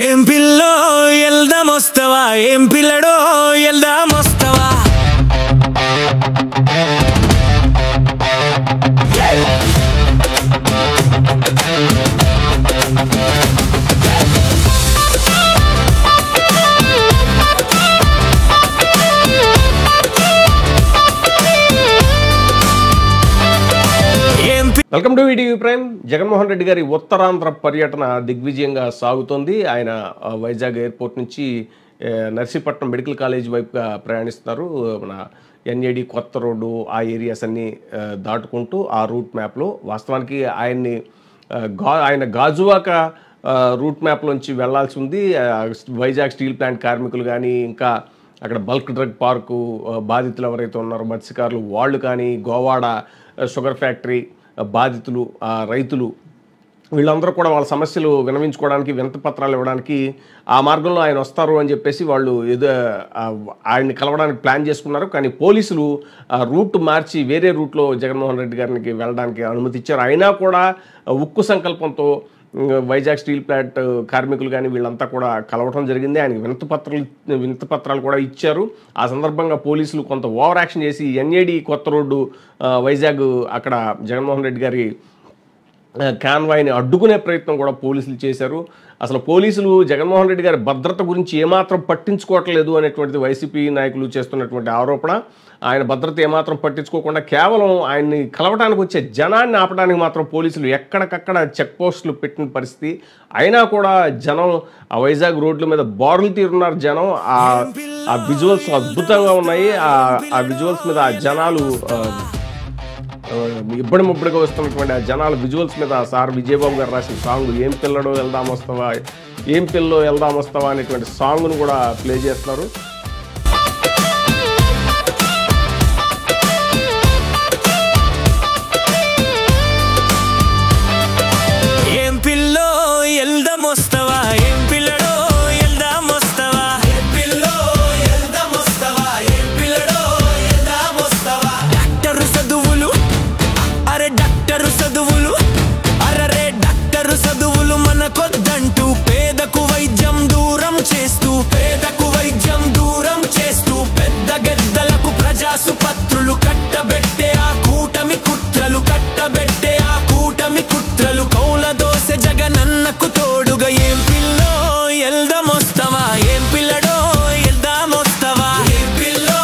ఏం పిల్లో ఎల్దాం వస్తావా, ఏం పిల్లడో ఎల్దాం వస్తావా. Welcome to ETV prime. Jaganmohan Reddy గారి ఉత్తరాంధ్ర పర్యటన దిగ్విజయంగా సాగుతోంది. ఆయన వైజాగ్ ఎయిర్పోర్ట్ నుంచి నర్సీపట్నం మెడికల్ కాలేజ్ వైపుగా ప్రయాణిస్తున్నారు. మన ఎన్ఏడి కొత్త రోడ్డు ఆ ఏరియాస్ అన్నీ దాటుకుంటూ ఆ రూట్ మ్యాప్లో వాస్తవానికి ఆయన గాజువాక రూట్ మ్యాప్లోంచి వెళ్లాల్సి ఉంది. వైజాగ్ స్టీల్ ప్లాంట్ కార్మికులు కానీ, ఇంకా అక్కడ బల్క్ డ్రగ్ పార్కు బాధితులు ఎవరైతే ఉన్నారో మత్స్యకారులు వాళ్ళు కానీ, గోవాడ షుగర్ ఫ్యాక్టరీ బాధితులు, రైతులు వీళ్ళందరూ కూడా వాళ్ళ సమస్యలు విన్నవించుకోవడానికి, వినతి పత్రాలు ఇవ్వడానికి ఆ మార్గంలో ఆయన వస్తారు అని చెప్పేసి వాళ్ళు ఆయన్ని కలవడానికి ప్లాన్ చేసుకున్నారు. కానీ పోలీసులు రూట్ మార్చి వేరే రూట్లో జగన్మోహన్ రెడ్డి గారికి వెళ్ళడానికి అనుమతి ఇచ్చారు. అయినా కూడా ఉక్కు సంకల్పంతో వైజాగ్ స్టీల్ ప్లాంట్ కార్మికులు కానీ వీళ్ళంతా కూడా కలవటం జరిగింది. ఆయనకి వినతి పత్రాలు కూడా ఇచ్చారు. ఆ సందర్భంగా పోలీసులు కొంత ఓవర్ యాక్షన్ చేసి ఎన్ఏడి కొత్త రోడ్డు వైజాగ్ అక్కడ జగన్మోహన్ రెడ్డి గారి కాన్వాయ్ని అడ్డుకునే ప్రయత్నం కూడా పోలీసులు చేశారు. అసలు పోలీసులు జగన్మోహన్ రెడ్డి గారి భద్రత గురించి ఏమాత్రం పట్టించుకోవట్లేదు అనేటువంటిది వైసీపీ నాయకులు చేస్తున్నటువంటి ఆరోపణ. ఆయన భద్రత ఏమాత్రం పట్టించుకోకుండా కేవలం ఆయన్ని కలవడానికి వచ్చే జనాన్ని ఆపడానికి మాత్రం పోలీసులు ఎక్కడికక్కడ చెక్ పోస్టులు పెట్టిన పరిస్థితి. అయినా కూడా జనం ఆ వైజాగ్ రోడ్ల మీద బారులు తీరున్నారు. జనం ఆ విజువల్స్ అద్భుతంగా ఉన్నాయి. ఆ విజువల్స్ మీద ఆ జనాలు ముబ్బడిగా వస్తున్నటువంటి ఆ జనాల విజువల్స్ మీద సార్ విజయబాబు గారు రాసిన సాంగ్ ఏం పిల్లడో వెళ్దాం వస్తావా, ఏం పిల్లో వెళ్దాం వస్తావా అనేటువంటి సాంగ్ను కూడా ప్లే చేస్తున్నారు. ఏం పిల్లో వెళ్దాం వస్తావా, ఏం పిల్లడో వెళ్దాం వస్తావా, ఏం పిల్లో వెళ్దాం వస్తావా, ఏం పిల్లడో వెళ్దాం వస్తావా. డాక్టరు చదువులు, అరే డాక్టరు చదువులు, అరరే డాక్టరు చదువులు మనకొద్దంటూ పేదకు వైద్యం దూరం చేస్తూ, పేదకు వైద్యం దూరం చేస్తూ పెద్ద గెద్దలకు ప్రజాసుపత్రులు కట్టబెట్టే ఆ కూటమి కుట్రలు, కట్టబెట్టే ఆ కూటమి కుట్రలు కౌల దోస జగనన్నకు తోడుగా. ఏం పిల్లో వెళ్దాం వస్తావా, ఏం పిల్లడో వెళ్దాం వస్తావా, ఏం పిల్లో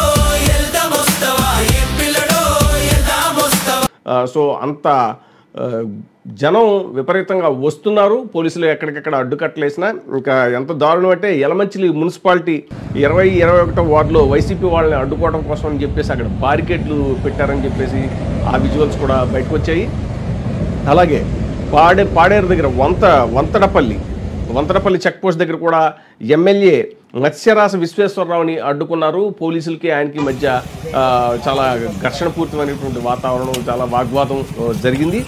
వెళ్దాం వస్తావా, ఏం పిల్లడో వెళ్దాం వస్తావా. సో అంత జనం విపరీతంగా వస్తున్నారు. పోలీసులు ఎక్కడికెక్కడ అడ్డుకట్టలేసినా ఇంకా ఎంత దారుణం అంటే యలమంచిలి మున్సిపాలిటీ 20-21 వార్డులో వైసీపీ వాళ్ళని అడ్డుకోవడం కోసం అని చెప్పేసి అక్కడ బారికేడ్లు పెట్టారని చెప్పేసి ఆ విజువల్స్ కూడా బయటకు వచ్చాయి. అలాగే పాడేరు దగ్గర వంతడపల్లి చెక్ పోస్ట్ దగ్గర కూడా ఎమ్మెల్యే మత్స్యరాశ విశ్వేశ్వరరావుని అడ్డుకున్నారు. పోలీసులకి ఆయనకి మధ్య చాలా ఘర్షణ పూరితమైనటువంటి వాతావరణం, చాలా వాగ్వాదం జరిగింది.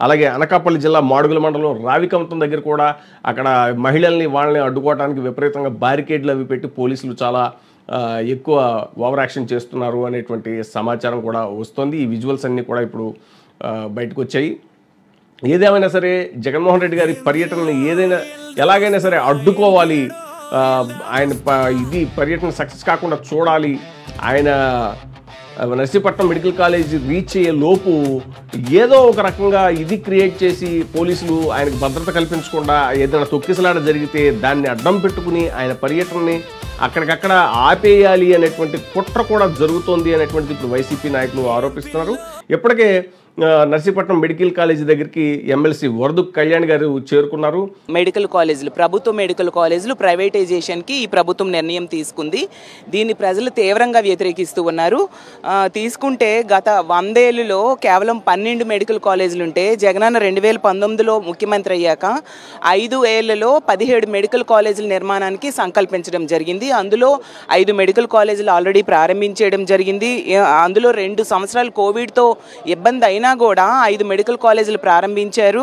అలాగే అనకాపల్లి జిల్లా మాడుగుల మండలం రావికంతం దగ్గర కూడా అక్కడ మహిళల్ని వాళ్ళని అడ్డుకోవడానికి విపరీతంగా బ్యారికేడ్లు అవి పెట్టి పోలీసులు చాలా ఎక్కువ ఓవర్ యాక్షన్ చేస్తున్నారు అనేటువంటి సమాచారం కూడా వస్తుంది. ఈ విజువల్స్ అన్నీ కూడా ఇప్పుడు బయటకు వచ్చాయి. ఏదేమైనా సరే జగన్మోహన్ రెడ్డి గారి పర్యటనని ఎలాగైనా సరే అడ్డుకోవాలి. ఆయన పర్యటన సక్సెస్ కాకుండా చూడాలి. ఆయన నర్సీపట్నం మెడికల్ కాలేజ్ రీచ్ అయ్యే లోపు ఏదో ఒక రకంగా ఇది క్రియేట్ చేసి పోలీసులు ఆయనకు భద్రత కల్పించకుండా ఏదైనా తొక్కిసలాట జరిగితే దాన్ని అడ్డం పెట్టుకుని ఆయన పర్యటనని అక్కడికక్కడ ఆపేయాలి అనేటువంటి కుట్ర కూడా జరుగుతోంది అనేటువంటిది ఇప్పుడు వైసీపీ నాయకులు ఆరోపిస్తున్నారు. ఇప్పటికే నర్సీపట్నం మెడికల్ కాలేజ్ దగ్గరికి ఎమ్మెల్సీ వరదు కళ్యాణ్ గారు చేరుకున్నారు. మెడికల్ కాలేజీలు, ప్రభుత్వ మెడికల్ కాలేజీలు ప్రైవేటైజేషన్కి ఈ ప్రభుత్వం నిర్ణయం తీసుకుంది. దీన్ని ప్రజలు తీవ్రంగా వ్యతిరేకిస్తూ ఉన్నారు. తీసుకుంటే గత 100 ఏళ్లలో కేవలం 12 మెడికల్ కాలేజీలు ఉంటే జగనన్న 2019లో ముఖ్యమంత్రి అయ్యాక 5 ఏళ్లలో 17 మెడికల్ కాలేజీల నిర్మాణానికి సంకల్పించడం జరిగింది. అందులో 5 మెడికల్ కాలేజీలు ఆల్రెడీ ప్రారంభించడం జరిగింది. అందులో 2 సంవత్సరాలు కోవిడ్తో ఇబ్బంది అయిన అయినా కూడా 5 మెడికల్ కాలేజీలు ప్రారంభించారు.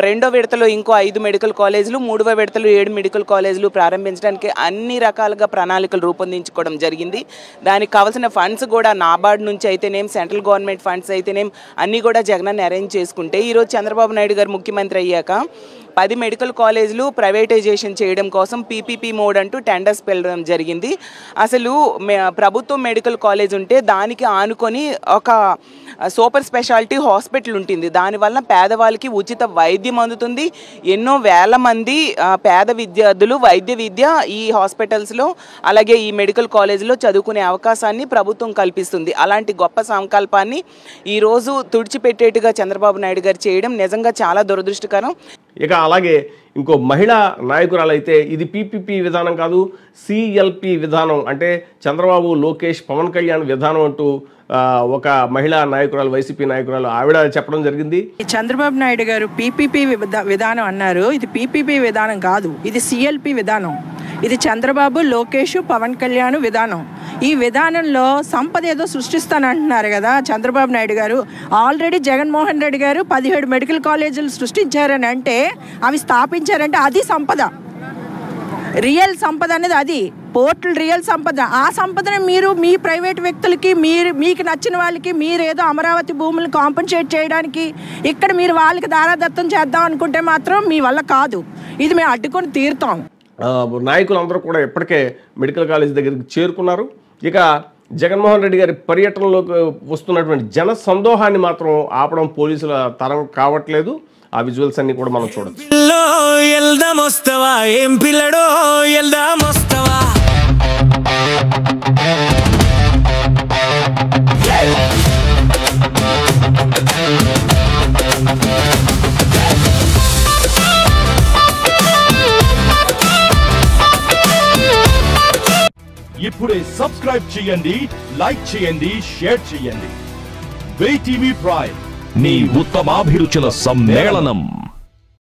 రెండో విడతలో ఇంకో 5 మెడికల్ కాలేజీలు, మూడవ విడతలో 7 మెడికల్ కాలేజీలు ప్రారంభించడానికి అన్ని రకాలుగా ప్రణాళికలు రూపొందించుకోవడం జరిగింది. దానికి కావాల్సిన ఫండ్స్ కూడా నాబార్డ్ నుంచి అయితేనేం, సెంట్రల్ గవర్నమెంట్ ఫండ్స్ అయితేనేం అన్నీ కూడా జగన్ అరేంజ్ చేసుకుంటే ఈరోజు చంద్రబాబు నాయుడు గారు ముఖ్యమంత్రి అయ్యాక 10 మెడికల్ కాలేజీలు ప్రైవేటైజేషన్ చేయడం కోసం పీపీపీ మోడ్ అంటూ టెండర్స్ పిలవడం జరిగింది. అసలు ప్రభుత్వం మెడికల్ కాలేజ్ ఉంటే దానికి ఆనుకొని ఒక సూపర్ స్పెషాలిటీ హాస్పిటల్ ఉంటుంది. దానివల్ల పేదవాళ్ళకి ఉచిత వైద్యం అందుతుంది. ఎన్నో వేల మంది పేద విద్యార్థులు వైద్య విద్య ఈ హాస్పిటల్స్లో అలాగే ఈ మెడికల్ కాలేజీలో చదువుకునే అవకాశాన్ని ప్రభుత్వం కల్పిస్తుంది. అలాంటి గొప్ప సంకల్పాన్ని ఈరోజు తుడిచిపెట్టేట్టుగా చంద్రబాబు నాయుడు గారు చేయడం నిజంగా చాలా దురదృష్టకరం. ఇక అలాగే ఇంకో మహిళా నాయకురాలు అయితే ఇది పీపీపీ విధానం కాదు, సిఎల్పి విధానం, అంటే చంద్రబాబు, లోకేష్, పవన్ కళ్యాణ్ విధానం అంటూ ఒక మహిళా నాయకురాలు, వైసీపీ నాయకురాలు ఆవిడ చెప్పడం జరిగింది. చంద్రబాబు నాయుడు గారు పీపీపీ విధానం అన్నారు. ఇది పీపీపీ విధానం కాదు, ఇది సిఎల్పి విధానం. ఇది చంద్రబాబు, లోకేష్, పవన్ కళ్యాణ్ విధానం. ఈ విధానంలో సంపద ఏదో సృష్టిస్తానంటున్నారు కదా చంద్రబాబు నాయుడు గారు. ఆల్రెడీ జగన్మోహన్ రెడ్డి గారు 17 మెడికల్ కాలేజీలు సృష్టించారని అంటే, అవి స్థాపించారంటే అది సంపద. రియల్ సంపద అనేది అది, పోర్టల్ రియల్ సంపద. ఆ సంపదను మీరు మీ ప్రైవేట్ వ్యక్తులకి, మీకు నచ్చిన వాళ్ళకి మీరేదో అమరావతి భూములను కాంపెన్సేట్ చేయడానికి ఇక్కడ మీరు వాళ్ళకి దారాదత్తం చేద్దాం అనుకుంటే మాత్రం మీ వల్ల కాదు. ఇది మేము అడ్డుకొని తీరుతాం. నాయకులందరూ కూడా ఇప్పటికే మెడికల్ కాలేజ్ దగ్గరికి చేరుకున్నారు. ఇక జగన్మోహన్ రెడ్డి గారి పర్యటనలోకి వస్తున్నటువంటి జన సందోహాన్ని మాత్రం ఆపడం పోలీసుల తరం కావట్లేదు. ఆ విజువల్స్ అన్ని కూడా మనం చూడొచ్చు. ఇప్పుడే సబ్స్క్రైబ్ చేయండి, లైక్ చేయండి, షేర్ చేయండి. వే టీవీ ప్రైమ్, నీ ఉత్తమాభిరుచుల సమ్మేళనం.